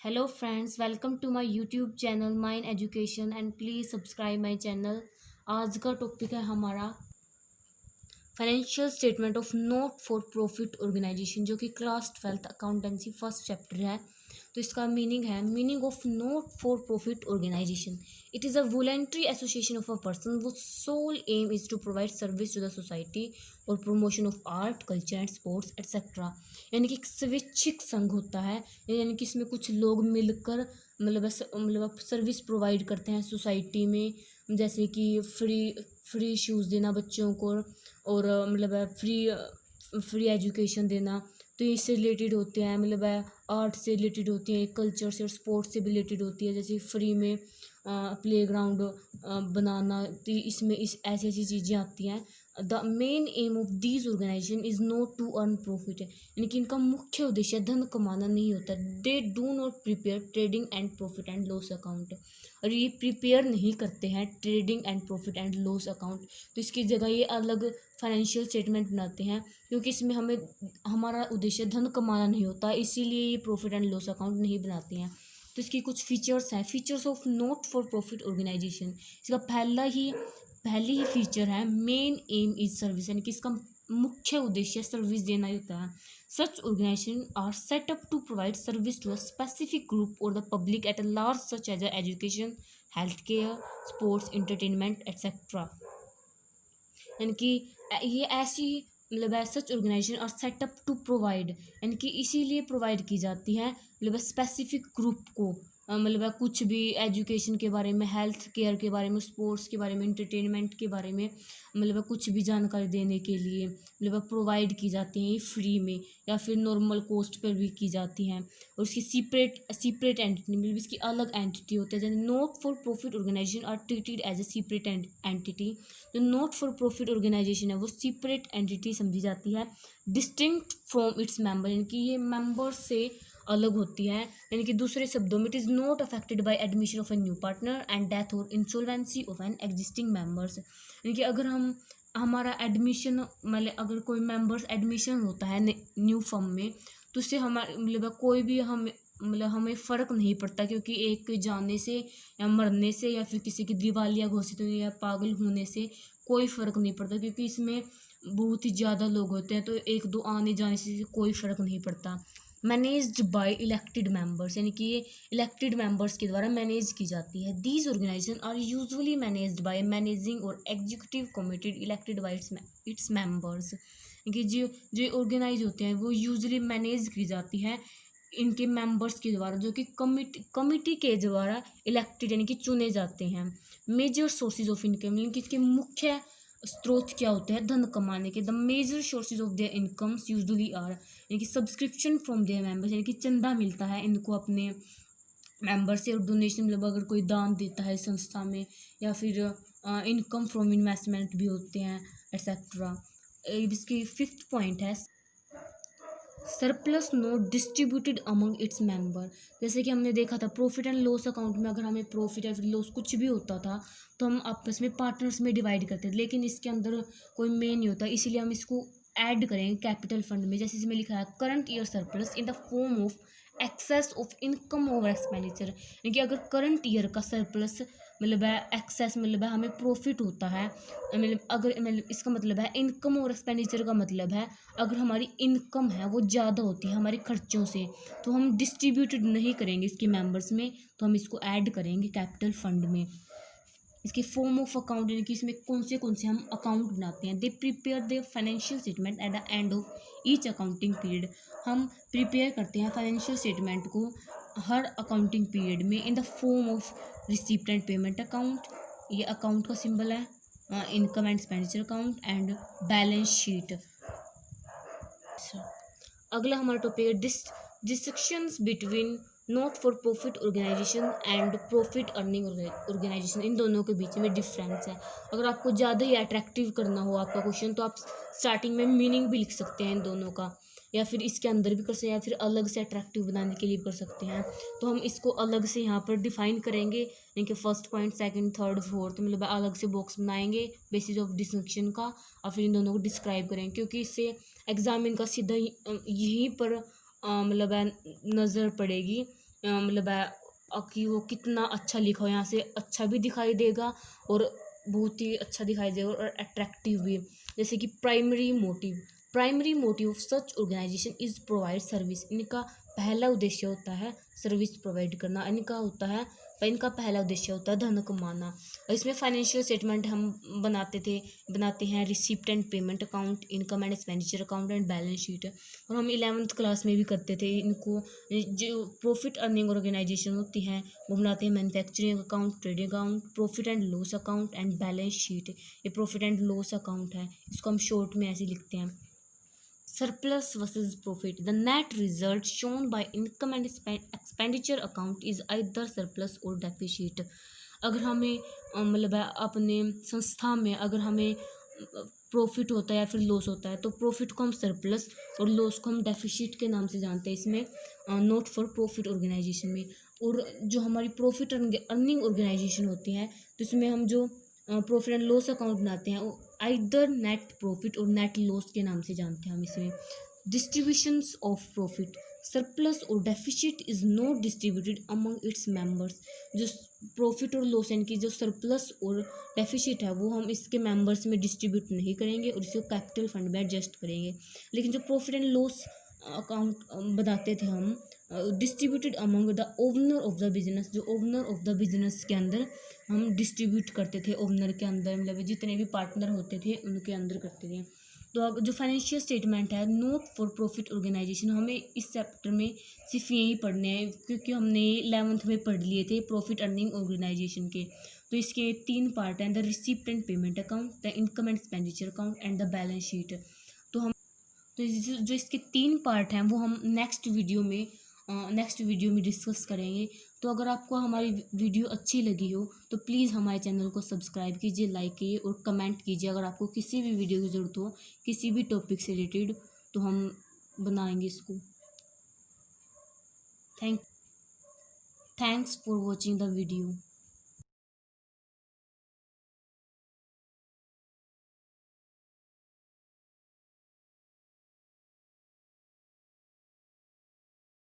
Hello friends, welcome to my YouTube channel Mind Education and please subscribe my channel। आज का topic है हमारा financial statement of not for profit organization, जो कि class 12th accountancy first chapter है। तो इसका मीनिंग है meaning of not for profit organisation. It is a voluntary association of a person who sole aim is to provide service to the society or promotion of art culture and sports etcetera. यानी कि एक स्वैच्छिक संघ होता है, यानी कि इसमें कुछ लोग मिलकर मतलब सर्विस प्रोवाइड करते हैं सोसाइटी में, जैसे कि फ्री शूज़ देना बच्चों को और फ्री एजुकेशन देना। तो ये इससे रिलेटेड होते हैं, आर्ट से रिलेटेड होती हैं, कल्चर से और स्पोर्ट्स से भी रिलेटेड होती है। जैसे फ्री में प्लेग्राउंड बनाना, तो इसमें इस ऐसी ऐसी चीज़ें आती हैं। The main aim of these organization is not to earn profit, यानी कि इनका मुख्य उद्देश्य धन कमाना नहीं होता। They do not prepare trading and profit and loss account, और ये प्रिपेयर नहीं करते हैं trading and profit and loss account. तो इसकी जगह ये अलग फाइनेंशियल स्टेटमेंट बनाते हैं, क्योंकि इसमें हमारा उद्देश्य धन कमाना नहीं होता, इसीलिए ये प्रॉफिट एंड लॉस अकाउंट नहीं बनाते हैं। तो इसकी कुछ फीचर्स हैं, features of not for profit organization. इसका पहली ही फीचर है मेन एम इज सर्विस, यानी कि इसका मुख्य उद्देश्य सर्विस देना ही होता है। Such organisation are set up to provide service to a specific group or the public at a large, such as education, health care, sports, entertainment etcetera. यानी कि ये ऐसी such organisation are set up to provide, यानी कि इसीलिए provide की जाती है स्पेसिफिक ग्रुप को, कुछ भी एजुकेशन के बारे में, हेल्थ केयर के बारे में, स्पोर्ट्स के बारे में, एंटरटेनमेंट के बारे में, कुछ भी जानकारी देने के लिए प्रोवाइड की जाती हैं ये फ्री में या फिर नॉर्मल कॉस्ट पर भी की जाती हैं। और उसकी सीपरेट एंटिटी, इसकी अलग एंटिटी होती है। जैसे not for profit organisation are treated as a separate entity. जो नॉट फॉर प्रॉफिट ऑर्गेनाइजेशन है वो सीपरेट एंटिटी समझी जाती है, डिस्टिंक्ट फ्रॉम इट्स मेंबर, यानी कि ये मेंबर से अलग होती है। यानी कि दूसरे शब्दों में it is not affected by admission of a new partner and death or insolvency of an existing members. यानी कि अगर हमारा एडमिशन अगर कोई मेंबर्स एडमिशन होता है न्यू फर्म में, तो उससे हमारे कोई भी हमें फ़र्क नहीं पड़ता, क्योंकि एक के जाने से या मरने से या फिर किसी की दिवालिया घोषित होने या पागल होने से कोई फ़र्क नहीं पड़ता, क्योंकि इसमें बहुत ही ज़्यादा लोग होते हैं, तो एक दो आने जाने से कोई फ़र्क नहीं पड़ता। मैनेज्ड बाय इलेक्टेड मेंबर्स, यानी कि ये इलेक्टेड मेंबर्स के द्वारा मैनेज की जाती है। These organisation are usually managed by managing or executive committee elected by its members, कि जो जो ऑर्गेनाइज होते हैं वो यूजुअली मैनेज की जाती है इनके मेंबर्स के द्वारा, जो कि कमिटी के द्वारा इलेक्टेड यानी कि चुने जाते हैं। मेजर सोर्सेज ऑफ इनकम, यानी कि इसके मुख्य स्रोत क्या होते हैं धन कमाने के। The major sources of their incomes usually are, यानी कि सब्सक्रिप्शन फ्रॉम देयर मेंबर्स, यानी कि चंदा मिलता है इनको अपने मेंबर से, और डोनेशन अगर कोई दान देता है संस्था में, या फिर इनकम फ्रॉम इन्वेस्टमेंट भी होते हैं एट्सेट्रा। इसकी फिफ्थ पॉइंट है surplus note distributed among its member. जैसे कि हमने देखा था प्रॉफिट एंड लॉस अकाउंट में, अगर हमें प्रॉफिट या फिर लॉस कुछ भी होता था तो हम आपस में पार्टनर्स में डिवाइड करते थे, लेकिन इसके अंदर कोई मेन नहीं होता, इसीलिए हम इसको ऐड करेंगे कैपिटल फंड में। जैसे इसमें लिखा है current year surplus in the form of excess of income over expenditure, यानी कि अगर करंट ईयर का सरप्लस एक्सेस हमें प्रॉफिट होता है, इसका मतलब है इनकम और एक्सपेंडिचर का मतलब है अगर हमारी इनकम है वो ज़्यादा होती है हमारे खर्चों से, तो हम डिस्ट्रीब्यूटेड नहीं करेंगे इसके मेंबर्स में, तो हम इसको ऐड करेंगे कैपिटल फंड में। इसके फॉर्म ऑफ अकाउंट, यानी कि इसमें कौन से हम अकाउंट बनाते हैं। They prepare the financial statement at the end of each accounting period. हम प्रिपेयर करते हैं फाइनेंशियल स्टेटमेंट को हर अकाउंटिंग पीरियड में in the form of receipt and payment account, ये अकाउंट का सिंबल है, income and expenditure account and balance sheet. अगला हमारा टॉपिक है distinctions between not for profit organisation and profit earning organisation. इन दोनों के बीच में डिफरेंस है। अगर आपको ज़्यादा ही अट्रैक्टिव करना हो आपका क्वेश्चन, तो आप स्टार्टिंग में मीनिंग भी लिख सकते हैं इन दोनों का, या फिर इसके अंदर भी कर सकते हैं, या फिर अलग से अट्रैक्टिव बनाने के लिए भी कर सकते हैं। तो हम इसको अलग से यहाँ पर डिफाइन करेंगे, यानी कि first point, second, third, fourth, अलग से बॉक्स बनाएंगे बेसिस ऑफ डिस्टिंक्शन का, और फिर इन दोनों को डिस्क्राइब करेंगे, क्योंकि इससे एग्जाम इनका सीधा यहीं पर है नज़र पड़ेगी मतलब है कि वो कितना अच्छा लिखा हो, यहाँ से अच्छा भी दिखाई देगा और बहुत ही अच्छा दिखाई देगा और अट्रैक्टिव भी। जैसे कि primary motive of such organization is provide service. इनका पहला उद्देश्य होता है सर्विस प्रोवाइड करना। इनका पहला उद्देश्य होता है धन कमाना। और इसमें फाइनेंशियल स्टेटमेंट हम बनाते हैं receipt and payment account, income and expenditure account and balance sheet. और हम 11th क्लास में भी करते थे इनको। जो प्रॉफिट अर्निंग ऑर्गेनाइजेशन होती हैं वो बनाते हैं manufacturing account, trading account, profit and loss account and balance sheet. ये प्रॉफिट एंड लॉस अकाउंट है, इसको हम शॉर्ट में ऐसे लिखते हैं। Surplus versus profit. The net result shown by income and expenditure account is either surplus or deficit. अगर हमें मतलब है अपने संस्था में अगर हमें प्रॉफिट होता है या फिर लॉस होता है तो प्रॉफिट को हम सरप्लस और लॉस को हम डेफिसिट के नाम से जानते हैं इसमें, नॉट फॉर प्रॉफिट ऑर्गेनाइजेशन में। और जो हमारी प्रॉफिट अर्निंग ऑर्गेनाइजेशन होती है तो इसमें हम जो प्रॉफिट एंड लॉस अकाउंट बनाते हैं वो आइदर नेट प्रॉफिट और नेट लॉस के नाम से जानते हैं हम इसमें। Distributions of profit. सरप्लस और deficit is not distributed among its members. जो प्रॉफिट और लॉस यानी कि जो सरप्लस और डेफिसिट है वो हम इसके मेंबर्स में डिस्ट्रीब्यूट नहीं करेंगे और इसको कैपिटल फंड में एडजस्ट करेंगे। लेकिन जो प्रॉफिट एंड लॉस अकाउंट बताते थे हम distributed among the owner of the business. जो ओनर ऑफ द बिजनेस के अंदर हम डिस्ट्रीब्यूट करते थे, ओनर के अंदर मतलब जितने भी पार्टनर होते थे उनके अंदर करते थे। तो अब जो फाइनेंशियल स्टेटमेंट है नॉट फॉर प्रॉफिट ऑर्गेनाइजेशन, हमें इस चैप्टर में सिर्फ यही पढ़ने हैं क्योंकि हमने 11th में पढ़ लिए थे प्रॉफिट अर्निंग ऑर्गेनाइजेशन के। तो इसके 3 पार्ट हैं, the receipt and payment account, the income and expenditure account and the balance sheet. तो जो इसके 3 पार्ट हैं वो हम नेक्स्ट वीडियो में डिस्कस करेंगे। तो अगर आपको हमारी वीडियो अच्छी लगी हो तो प्लीज़ हमारे चैनल को सब्सक्राइब कीजिए, लाइक कीजिए और कमेंट कीजिए। अगर आपको किसी भी वीडियो की ज़रूरत हो किसी भी टॉपिक से रिलेटेड तो हम बनाएंगे इसको। Thanks for watching the video.